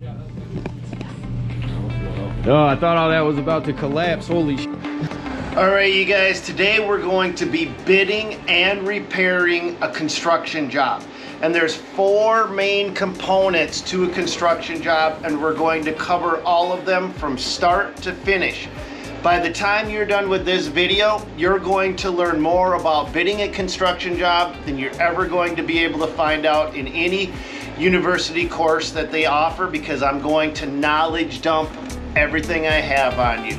Oh, I thought all that was about to collapse. Holy sh**. All right, you guys, today we're going to be bidding and repairing a construction job. And there's 4 main components to a construction job, and we're going to cover all of them from start to finish. By the time you're done with this video, you're going to learn more about bidding a construction job than you're ever going to be able to find out in any university course that they offer, because I'm going to knowledge dump everything I have on you.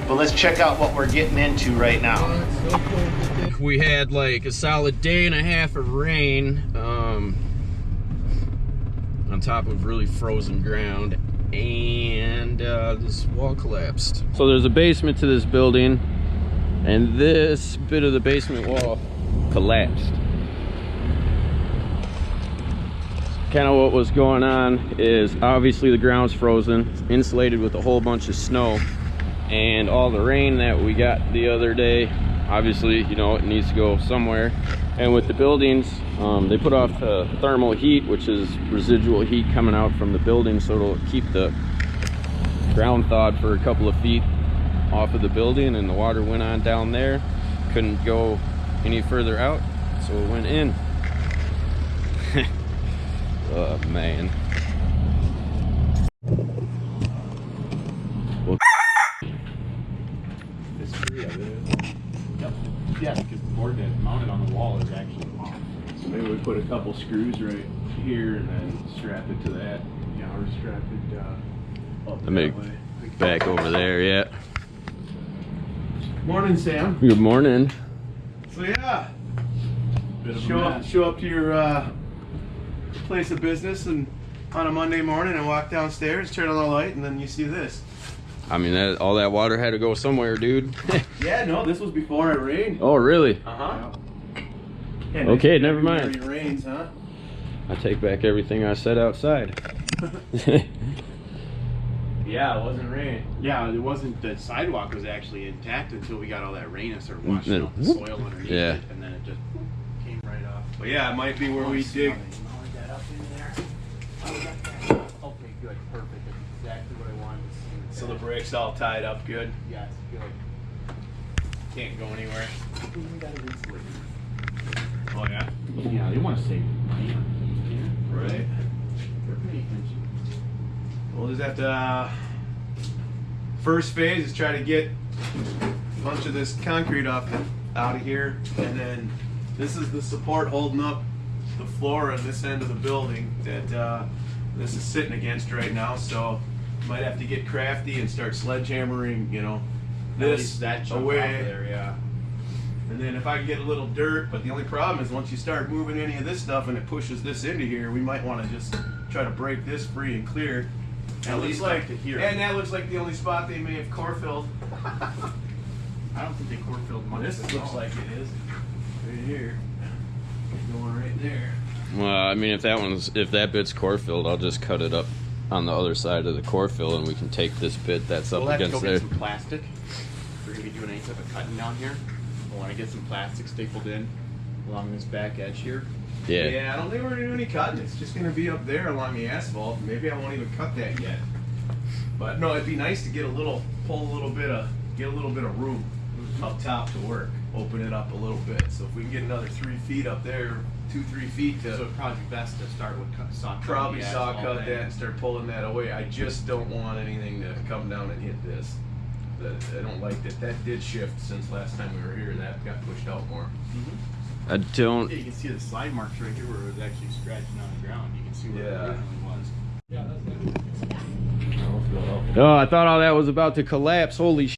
But let's check out what we're getting into right now. We had like a solid day and a half of rain on top of really frozen ground, and this wall collapsed. So there's a basement to this building, and this bit of the basement wall collapsed. Kind of what was going on is obviously the ground's frozen, it's insulated with a whole bunch of snow, and all the rain that we got the other day, obviously, you know, it needs to go somewhere. And with the buildings, they put off thermal heat, which is residual heat coming out from the building, so it'll keep the ground thawed for a couple of feet off of the building, and the water went on down there, couldn't go any further out, so it went in. Oh man. Well, it's free of it. Yep. Yeah, because the board that's mounted on the wall is actually off. So maybe we put a couple screws right here and then strap it to that. Yeah, or strap it up let me that way. back over there, yeah. Morning, Sam. Good morning. So yeah, Bit of a show mess. up to your place of business and on a Monday morning and walk downstairs, turn on the light, and then you see this. I mean, all that water had to go somewhere, dude. Yeah, no, this was before it rained. Oh, really? Uh-huh. Yeah, Okay, nice never mind. It rains, huh? I take back everything I said outside. Yeah, it wasn't rain. Yeah, it wasn't. The sidewalk was actually intact until we got all that rain and started washing out the soil underneath Yeah. it, and then it just came right off. But yeah, it might be where we dig. That up in there. Okay, good, perfect. That's exactly what I wanted to see. So the brick's all tied up good. Yes, good. Can't go anywhere. We got it insulated. Oh yeah. Yeah, they want to save money. Right. They're pretty attention. We'll just have to. First phase is try to get a bunch of this concrete out of here, and then this is the support holding up the floor on this end of the building that this is sitting against right now. So might have to get crafty and start sledgehammering, you know, this that chunk away. off there, yeah. And then if I can get a little dirt, but the only problem is once you start moving any of this stuff and it pushes this into here, we might want to just try to break this free and clear. At least like up to here. and that looks like the only spot they may have core filled. I don't think they core filled much. This at looks all. like it is right here, going right there. Well, I mean, if that bit's core filled, I'll just cut it up on the other side of the core fill, and we can take this bit that's up We'll have to against go there. get some plastic. If we're gonna be doing any type of cutting down here, we'll want to get some plastic stapled in along this back edge here. Yeah. I don't think we're gonna do any cutting. It's just gonna be up there along the asphalt. Maybe I won't even cut that yet. But no, it'd be nice to get get a little bit of room up top to work. Open it up a little bit. So if we can get another 3 feet up there, 2-3 feet to So it'd probably be best to start with saw cut. probably the saw asphalt cut that and start pulling that away. I just don't want anything to come down and hit this. I don't like that. That did shift since last time we were here. That got pushed out more. I don't. Yeah, you can see the slide marks right here where it was actually scratching on the ground. You can see where Yeah. it originally was. Yeah, that's good. Oh, I thought all that was about to collapse. Holy sh**.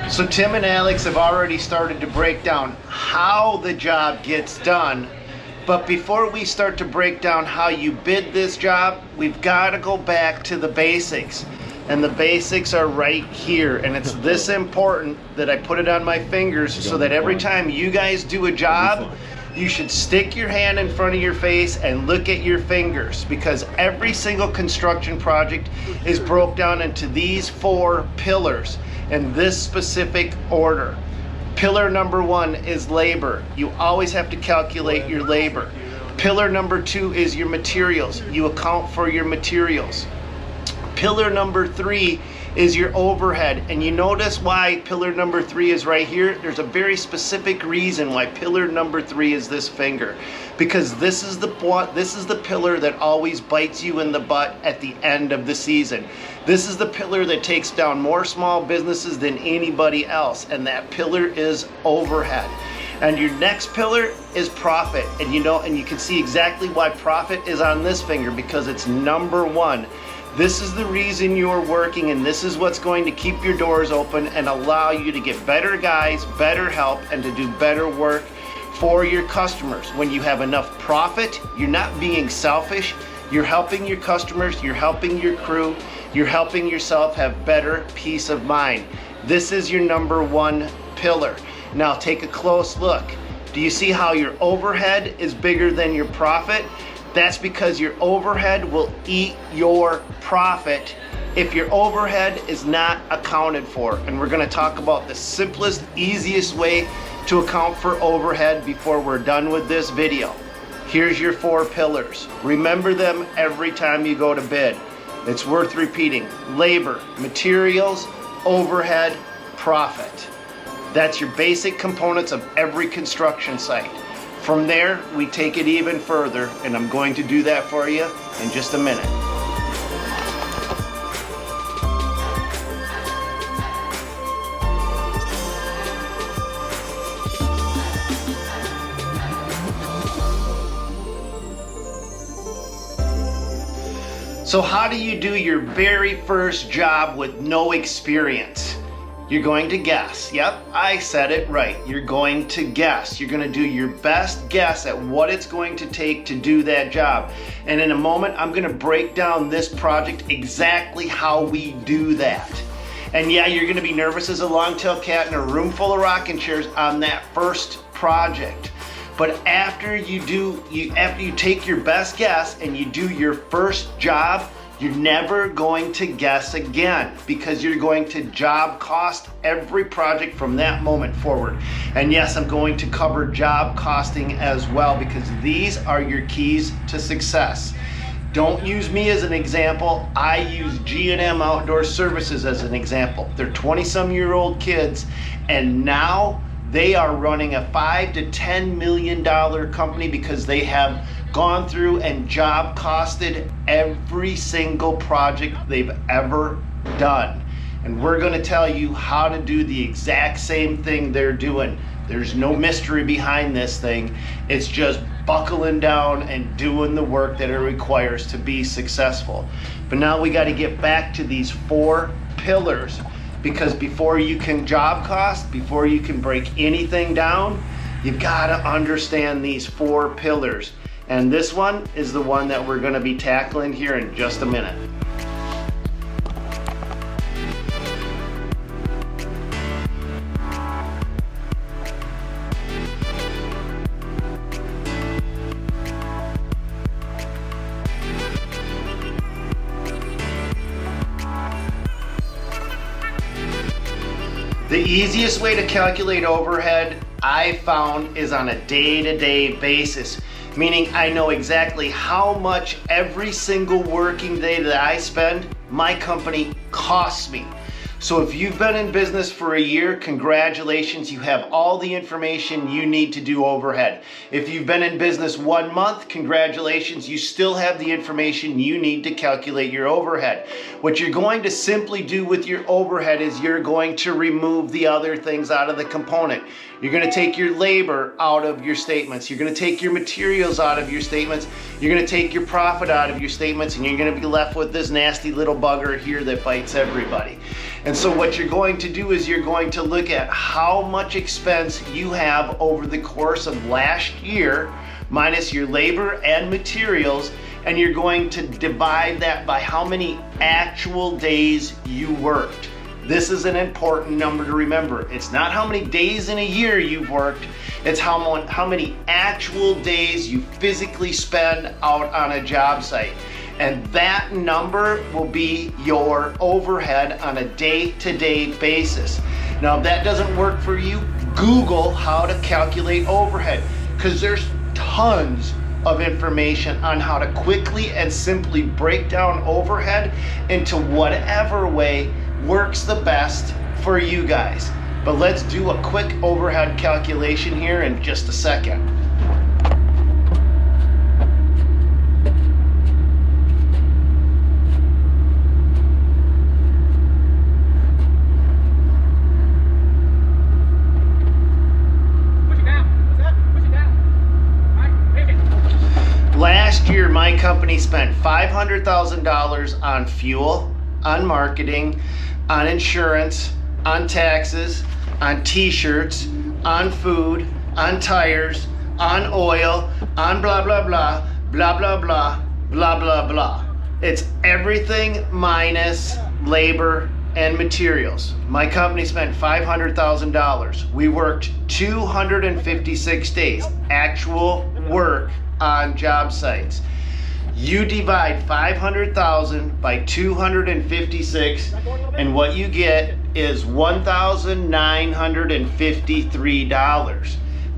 So Tim and Alex have already started to break down how the job gets done. But before we start to break down how you bid this job, we've got to go back to the basics. And the basics are right here. And it's this important that I put it on my fingers so that every time you guys do a job, you should stick your hand in front of your face and look at your fingers, because every single construction project is broke down into these 4 pillars in this specific order. Pillar number 1 is labor. You always have to calculate your labor. Pillar number 2 is your materials. You account for your materials. Pillar number 3 is your overhead. And you notice why pillar number 3 is right here? There's a very specific reason why pillar number 3 is this finger. Because this is the pillar that always bites you in the butt at the end of the season. This is the pillar that takes down more small businesses than anybody else, and that pillar is overhead. And your next pillar is profit. And you can see exactly why profit is on this finger, because it's number 1. This is the reason you're working, and this is what's going to keep your doors open and allow you to get better guys, better help, and to do better work for your customers. When you have enough profit, you're not being selfish. You're helping your customers, you're helping your crew, you're helping yourself have better peace of mind. This is your number 1 pillar. Now take a close look. Do you see how your overhead is bigger than your profit? That's because your overhead will eat your profit if your overhead is not accounted for. And we're going to talk about the simplest, easiest way to account for overhead before we're done with this video. Here's your 4 pillars. Remember them every time you go to bid. It's worth repeating. Labor, materials, overhead, profit. That's your basic components of every construction site. From there, we take it even further, and I'm going to do that for you in just a minute. So how do you do your very first job with no experience? You're going to guess. Yep, I said it right. You're going to guess. You're going to do your best guess at what it's going to take to do that job. And in a moment, I'm going to break down this project exactly how we do that. And yeah, you're going to be nervous as a long-tailed cat in a room full of rocking chairs on that first project. But after you take your best guess and you do your first job, you're never going to guess again, because you're going to job cost every project from that moment forward. And yes, I'm going to cover job costing as well, because these are your keys to success. Don't use me as an example. I use G&M Outdoor Services as an example. They're 20-some-year-old kids, and now they are running a $5 to $10 million company because they have gone through and job costed every single project they've ever done. And we're going to tell you how to do the exact same thing they're doing. There's no mystery behind this thing. It's just buckling down and doing the work that it requires to be successful. But now we got to get back to these 4 pillars, because before you can job cost, before you can break anything down, you've got to understand these 4 pillars. And this one is the one that we're going to be tackling here in just a minute. The easiest way to calculate overhead, I found, is on a day-to-day basis. Meaning I know exactly how much every single working day that I spend, my company costs me. So if you've been in business for a year, congratulations, you have all the information you need to do overhead. If you've been in business 1 month, congratulations, you still have the information you need to calculate your overhead. What you're going to simply do with your overhead is you're going to remove the other things out of the component. You're going to take your labor out of your statements. You're going to take your materials out of your statements. You're going to take your profit out of your statements, and you're going to be left with this nasty little bugger here that bites everybody. And so what you're going to do is you're going to look at how much expense you have over the course of last year, minus your labor and materials, and you're going to divide that by how many actual days you worked. This is an important number to remember. It's not how many days in a year you've worked, it's how many actual days you physically spend out on a job site. And that number will be your overhead on a day-to-day basis. Now, if that doesn't work for you, Google how to calculate overhead, because there's tons of information on how to quickly and simply break down overhead into whatever way works the best for you guys. But let's do a quick overhead calculation here in just a second. Last year, my company spent $500,000 on fuel, on marketing, on insurance, on taxes, on t-shirts, on food, on tires, on oil, on blah, blah, blah, blah, blah, blah, blah, blah, blah. It's everything minus labor and materials. My company spent $500,000. We worked 256 days, actual work on job sites. You divide 500,000 by 256 and what you get is $1,953.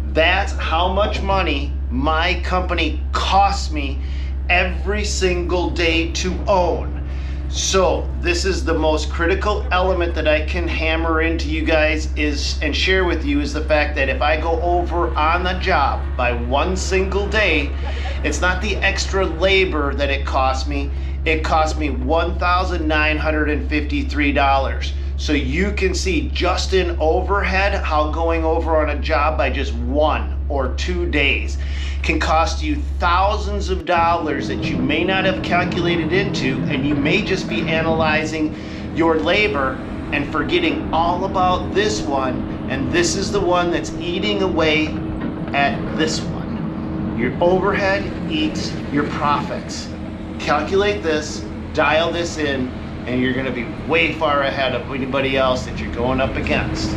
That's how much money my company costs me every single day to own. So this is the most critical element that I can hammer into you guys and share with you is the fact that if I go over on the job by one single day, it's not the extra labor that it costs me. It cost me $1,953. So you can see just in overhead how going over on a job by just 1 or 2 days can cost you thousands of dollars that you may not have calculated into, and you may just be analyzing your labor and forgetting all about this one, and this is the one that's eating away at this one. Your overhead eats your profits. Calculate this, dial this in, and you're going to be way far ahead of anybody else that you're going up against.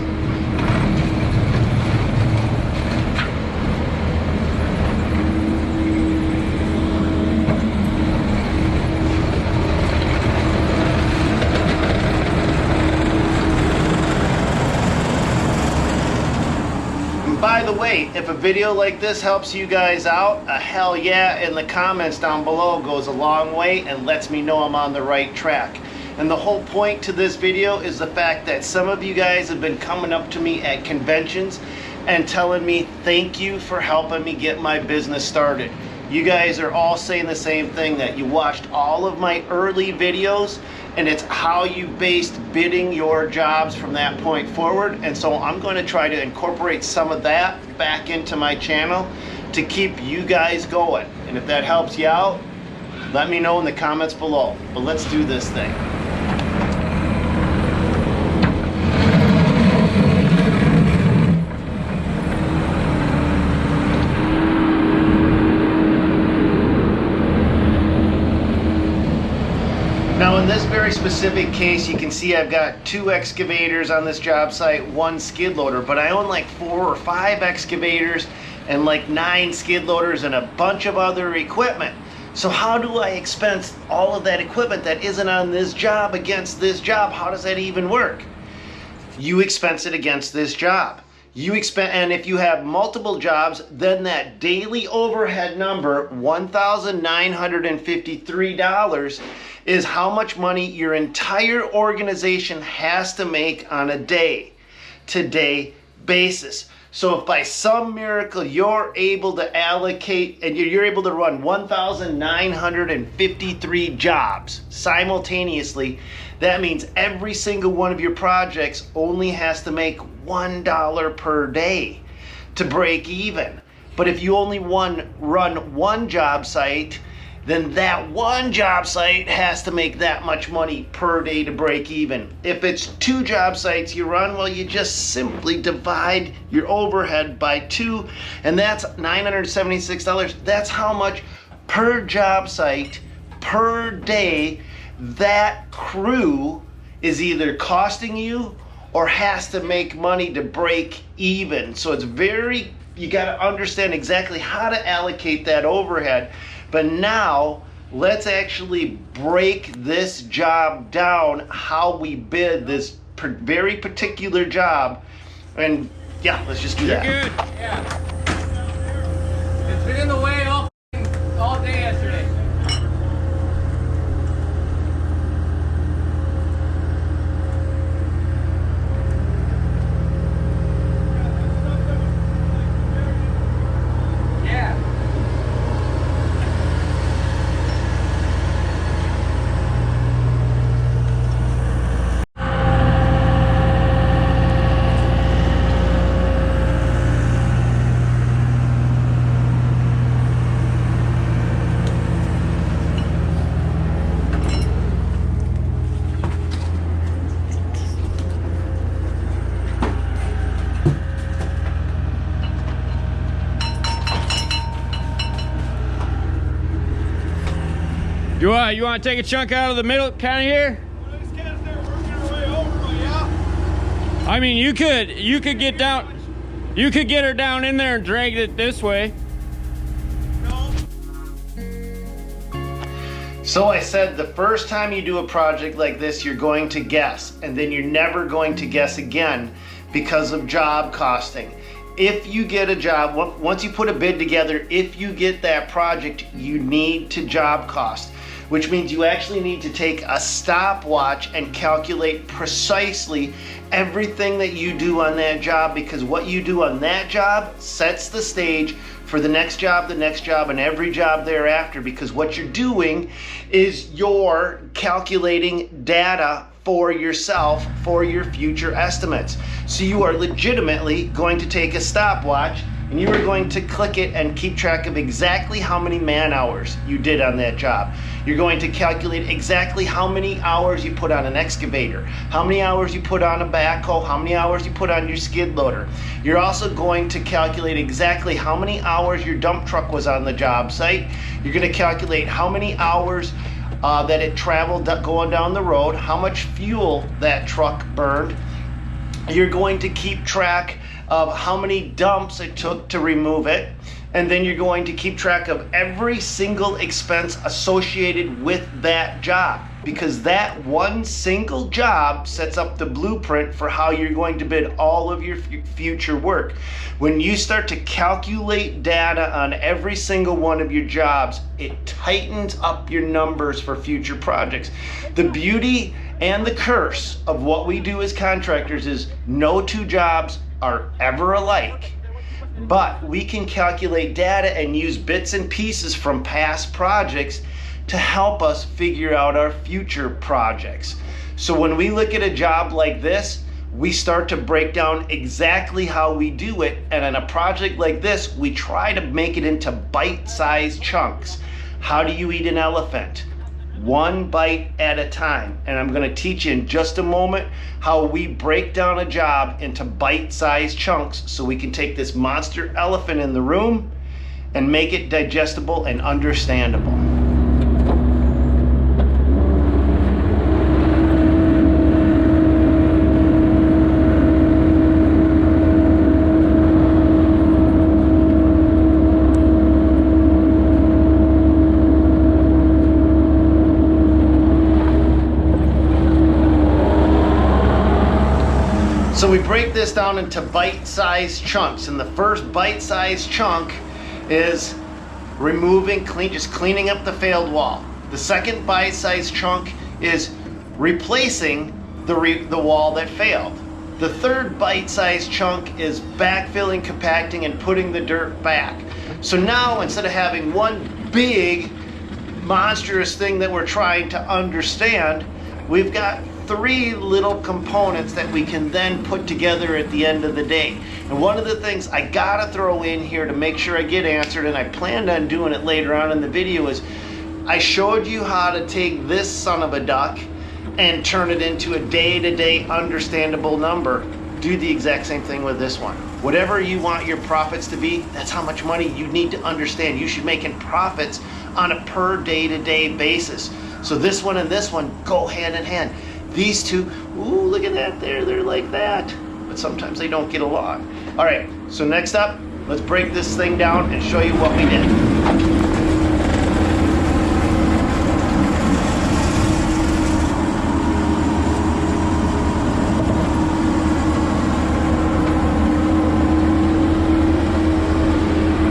By the way, if a video like this helps you guys out, a hell yeah in the comments down below goes a long way and lets me know I'm on the right track. And the whole point to this video is the fact that some of you guys have been coming up to me at conventions and telling me thank you for helping me get my business started. You guys are all saying the same thing, that you watched all of my early videos and it's how you based bidding your jobs from that point forward. And so I'm going to try to incorporate some of that back into my channel to keep you guys going. And if that helps you out, let me know in the comments below. But let's do this thing. Now in this very specific case, you can see I've got 2 excavators on this job site, 1 skid loader, but I own like 4 or 5 excavators and like 9 skid loaders and a bunch of other equipment. So how do I expense all of that equipment that isn't on this job against this job? How does that even work? You expense it against this job. And if you have multiple jobs, then that daily overhead number, $1,953, is how much money your entire organization has to make on a day-to-day basis. So if by some miracle you're able to allocate and you're able to run 1,953 jobs simultaneously, that means every single one of your projects only has to make $1 per day to break even. But if you only run one job site, then that one job site has to make that much money per day to break even. If it's 2 job sites you run, well, you just simply divide your overhead by 2, and that's $976. That's how much per job site, per day, that crew is either costing you or has to make money to break even. So it's you gotta understand exactly how to allocate that overhead. But now, let's actually break this job down, how we bid this very particular job. And yeah, let's just do that. Good. Yeah. It's been in the way all You want to take a chunk out of the middle kind of here? Well, just can't start working our way over, but yeah. I mean, you could get down, you could get her down in there and drag it this way. No. So I said the first time you do a project like this, you're going to guess, and then you're never going to guess again because of job costing. If you get a job, once you put a bid together, if you get that project, you need to job cost, which means you actually need to take a stopwatch and calculate precisely everything that you do on that job, because what you do on that job sets the stage for the next job, and every job thereafter, because what you're doing is you're calculating data for yourself for your future estimates. So you are legitimately going to take a stopwatch and you are going to click it and keep track of exactly how many man hours you did on that job. You're going to calculate exactly how many hours you put on an excavator, how many hours you put on a backhoe, how many hours you put on your skid loader. You're also going to calculate exactly how many hours your dump truck was on the job site. You're going to calculate how many hours that it traveled going down the road, how much fuel that truck burned. You're going to keep track of how many dumps it took to remove it, and then you're going to keep track of every single expense associated with that job, because that one single job sets up the blueprint for how you're going to bid all of your future work. When you start to calculate data on every single one of your jobs, it tightens up your numbers for future projects. The beauty and the curse of what we do as contractors is no two jobs are ever alike, but we can calculate data and use bits and pieces from past projects to help us figure out our future projects. So when we look at a job like this, we start to break down exactly how we do it, and on a project like this, we try to make it into bite-sized chunks. How do you eat an elephant? One bite at a time. And I'm going to teach you in just a moment how we break down a job into bite-sized chunks so we can take this monster elephant in the room and make it digestible and understandable. So we break this down into bite-sized chunks, and the first bite-sized chunk is just cleaning up the failed wall. The second bite-sized chunk is replacing the wall that failed. The third bite-sized chunk is backfilling, compacting, and putting the dirt back. So now, instead of having one big monstrous thing that we're trying to understand, we've got three little components that we can then put together at the end of the day. And one of the things I gotta throw in here to make sure I get answered, and I planned on doing it later on in the video, is I showed you how to take this son of a duck and turn it into a day-to-day understandable number. Do the exact same thing with this one. Whatever you want your profits to be, that's how much money you need to understand. You should make in profits on a per day-to-day basis. So this one and this one go hand in hand. These two, ooh, look at that there, they're like that. But sometimes they don't get along. All right, so next up, let's break this thing down and show you what we did.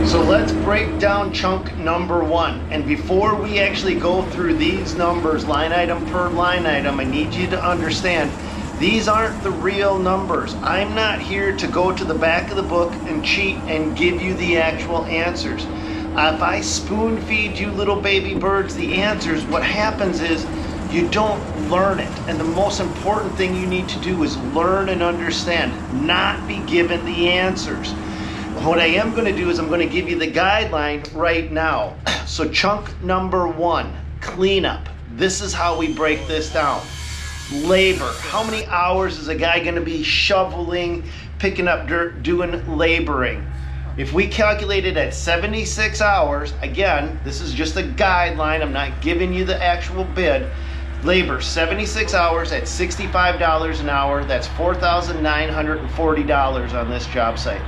So let's break down chunk number one. And before we actually go through these numbers line item per line item, I need you to understand these aren't the real numbers. I'm not here to go to the back of the book and cheat and give you the actual answers. If I spoon feed you little baby birds the answers, what happens is you don't learn it. And the most important thing you need to do is learn and understand, not be given the answers. What I am going to do is I'm going to give you the guideline right now. So chunk number one, cleanup. This is how we break this down. Labor. How many hours is a guy going to be shoveling, picking up dirt, doing laboring? If we calculate it at 76 hours, again, this is just a guideline, I'm not giving you the actual bid. Labor, 76 hours at $65 an hour, that's $4,940 on this job site.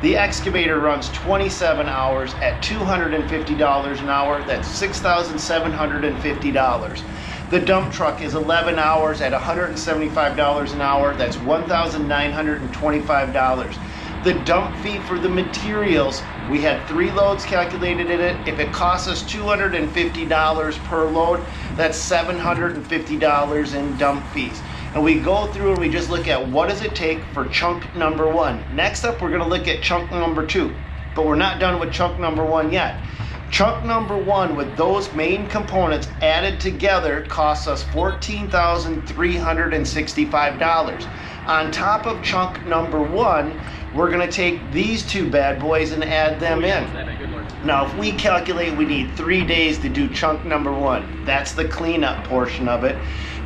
The excavator runs 27 hours at $250 an hour, that's $6,750. The dump truck is 11 hours at $175 an hour, that's $1,925. The dump fee for the materials, we had 3 loads calculated in it. If it costs us $250 per load, that's $750 in dump fees. And we go through and we just look at what does it take for chunk number 1. Next up, we're gonna look at chunk number 2, but we're not done with chunk number 1 yet. Chunk number 1 with those main components added together costs us $14,365. On top of chunk number 1, we're gonna take these 2 bad boys and add them in. Now, if we calculate we need 3 days to do chunk number 1, that's the cleanup portion of it.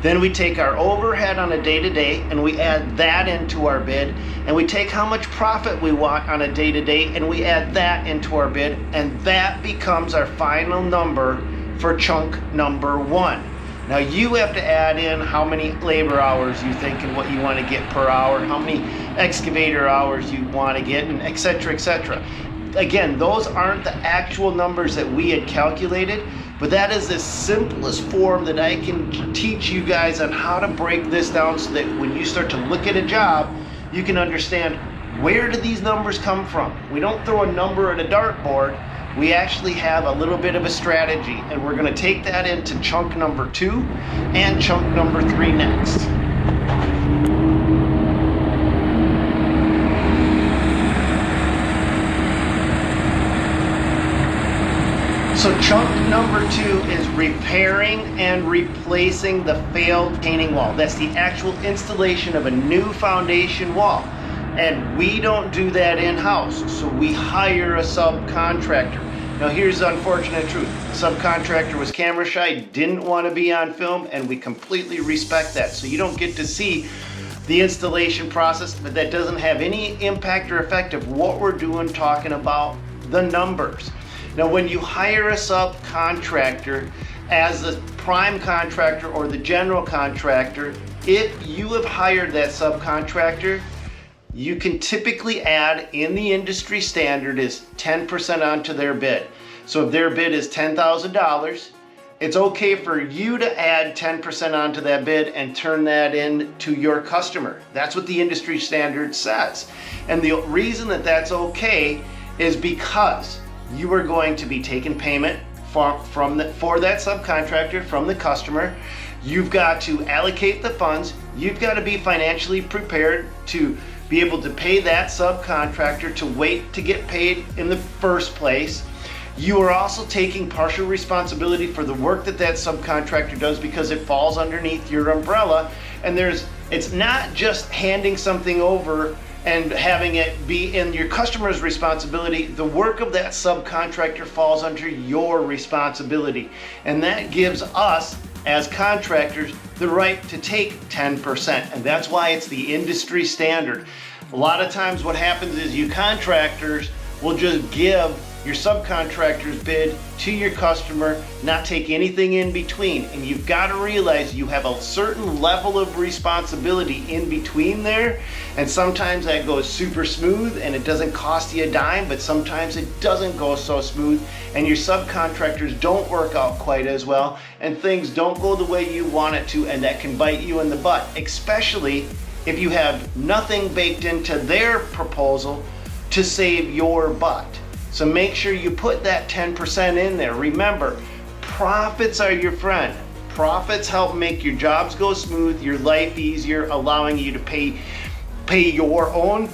Then we take our overhead on a day-to-day and we add that into our bid, and we take how much profit we want on a day-to-day and we add that into our bid, and that becomes our final number for chunk number 1. Now you have to add in how many labor hours you think and what you want to get per hour, how many excavator hours you want to get, and et cetera, et cetera. Again, those aren't the actual numbers that we had calculated, but that is the simplest form that I can teach you guys on how to break this down so that when you start to look at a job, you can understand where do these numbers come from. We don't throw a number at a dartboard. We actually have a little bit of a strategy, and we're going to take that into chunk number 2 and chunk number 3 next. So chunk number 2 is repairing and replacing the failed retaining wall. That's the actual installation of a new foundation wall. And we don't do that in-house, so we hire a subcontractor. Now here's the unfortunate truth. The subcontractor was camera shy, didn't want to be on film, and we completely respect that. So you don't get to see the installation process, but that doesn't have any impact or effect of what we're doing talking about the numbers. Now when you hire a subcontractor as the prime contractor or the general contractor, if you have hired that subcontractor, you can typically add in the industry standard is 10% onto their bid. So if their bid is $10,000, it's okay for you to add 10% onto that bid and turn that in to your customer. That's what the industry standard says. And the reason that that's okay is because you are going to be taking payment for that subcontractor from the customer. You've got to allocate the funds. You've got to be financially prepared to be able to pay that subcontractor to wait to get paid in the first place. You are also taking partial responsibility for the work that that subcontractor does because it falls underneath your umbrella. And it's not just handing something over and having it be in your customer's responsibility. The work of that subcontractor falls under your responsibility. And that gives us, as contractors, the right to take 10%. And that's why it's the industry standard. A lot of times what happens is you contractors will just give your subcontractor's bid to your customer, not take anything in between. And you've got to realize you have a certain level of responsibility in between there. And sometimes that goes super smooth and it doesn't cost you a dime, but sometimes it doesn't go so smooth and your subcontractors don't work out quite as well and things don't go the way you want it to, and that can bite you in the butt, especially if you have nothing baked into their proposal to save your butt. So make sure you put that 10% in there. Remember, profits are your friend. Profits help make your jobs go smooth, your life easier, allowing you to pay your own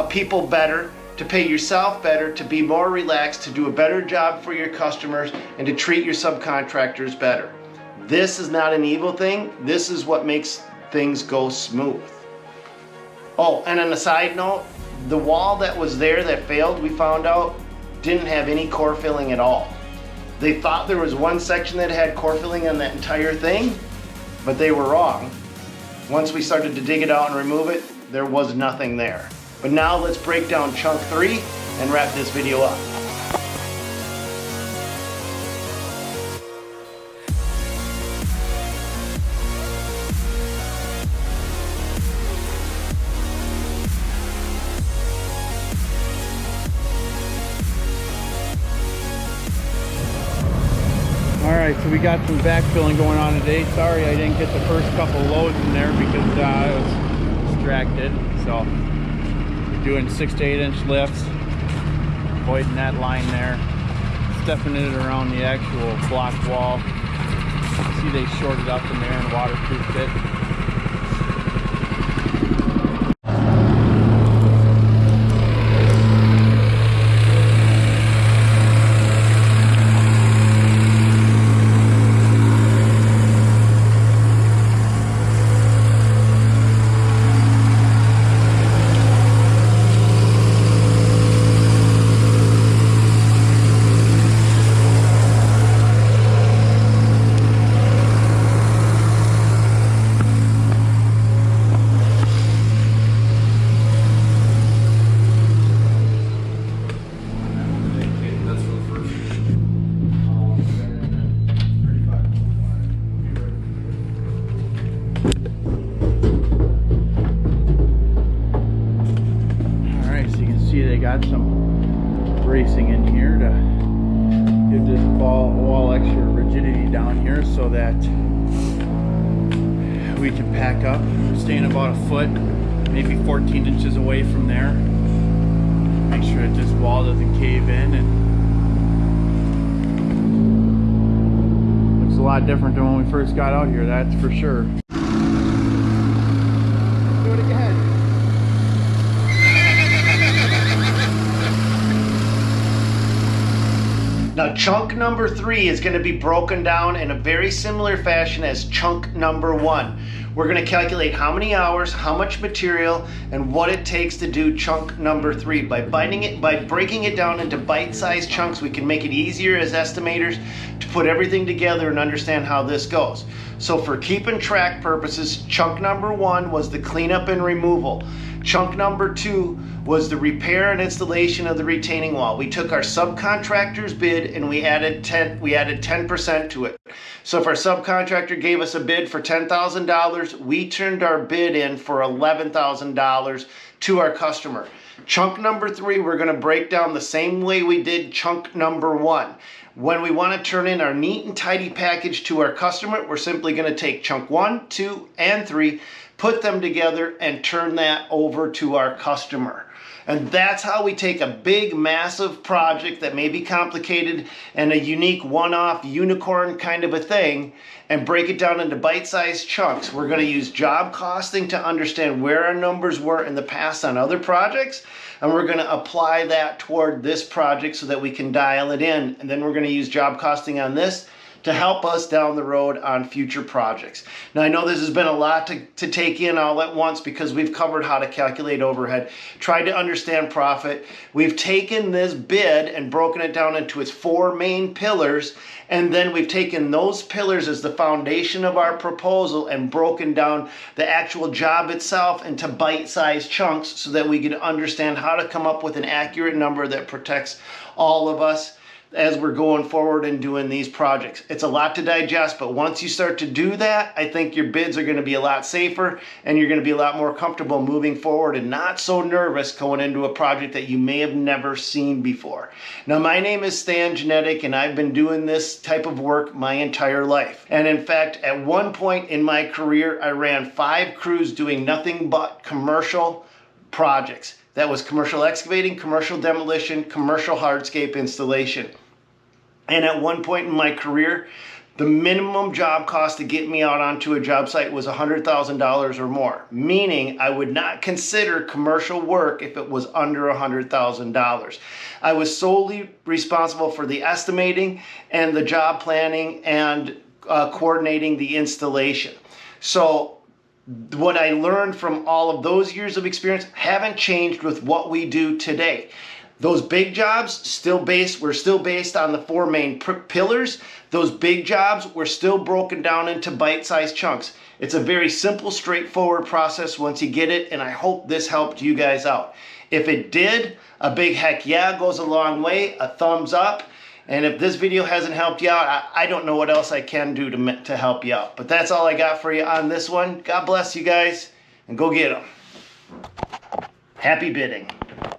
people better, to pay yourself better, to be more relaxed, to do a better job for your customers, and to treat your subcontractors better. This is not an evil thing. This is what makes things go smooth. Oh, and on a side note, the wall that was there that failed, we found out, didn't have any core filling at all. They thought there was one section that had core filling on that entire thing, but they were wrong. Once we started to dig it out and remove it, there was nothing there. But now let's break down chunk 3 and wrap this video up. Alright, so we got some backfilling going on today. Sorry I didn't get the first couple loads in there because I was distracted. So, we're doing 6 to 8 inch lifts, avoiding that line there, stepping it around the actual block wall. See they shorted up in there and waterproofed it. Got some bracing in here to give this wall extra rigidity down here so that we can pack up. We're staying about a foot, maybe 14 inches away from there. Make sure that this wall doesn't cave in. And looks a lot different than when we first got out here, that's for sure. Do it again. Now, chunk number 3 is going to be broken down in a very similar fashion as chunk number 1. We're going to calculate how many hours, how much material, and what it takes to do chunk number 3. By breaking it down into bite-sized chunks, we can make it easier as estimators to put everything together and understand how this goes. So for keeping track purposes, chunk number 1 was the cleanup and removal. Chunk number 2 was the repair and installation of the retaining wall. We took our subcontractor's bid and we added 10% to it. So if our subcontractor gave us a bid for $10,000, we turned our bid in for $11,000 to our customer. Chunk number 3, we're going to break down the same way we did chunk number 1. When we want to turn in our neat and tidy package to our customer, we're simply going to take chunk 1, 2, and 3, put them together, and turn that over to our customer. And that's how we take a big, massive project that may be complicated and a unique one-off unicorn kind of a thing and break it down into bite-sized chunks. We're going to use job costing to understand where our numbers were in the past on other projects, and we're going to apply that toward this project so that we can dial it in. And then we're going to use job costing on this to help us down the road on future projects. Now I know this has been a lot to take in all at once because we've covered how to calculate overhead, tried to understand profit. We've taken this bid and broken it down into its 4 main pillars, and then we've taken those pillars as the foundation of our proposal and broken down the actual job itself into bite-sized chunks so that we can understand how to come up with an accurate number that protects all of us as we're going forward and doing these projects. It's a lot to digest, but once you start to do that, I think your bids are going to be a lot safer and you're going to be a lot more comfortable moving forward and not so nervous going into a project that you may have never seen before. Now, my name is Stan Genetic and I've been doing this type of work my entire life. And in fact, at one point in my career, I ran 5 crews doing nothing but commercial projects. That was commercial excavating, commercial demolition, commercial hardscape installation. And at one point in my career, the minimum job cost to get me out onto a job site was $100,000 or more, meaning I would not consider commercial work if it was under $100,000. I was solely responsible for the estimating and the job planning and coordinating the installation. So what I learned from all of those years of experience haven't changed with what we do today. Those big jobs we're still based on the 4 main pillars. Those big jobs were still broken down into bite-sized chunks. It's a very simple, straightforward process once you get it, and I hope this helped you guys out. If it did, a big heck yeah goes a long way, a thumbs up. And if this video hasn't helped you out, I don't know what else I can do to help you out. But that's all I got for you on this one. God bless you guys, and go get them. Happy bidding.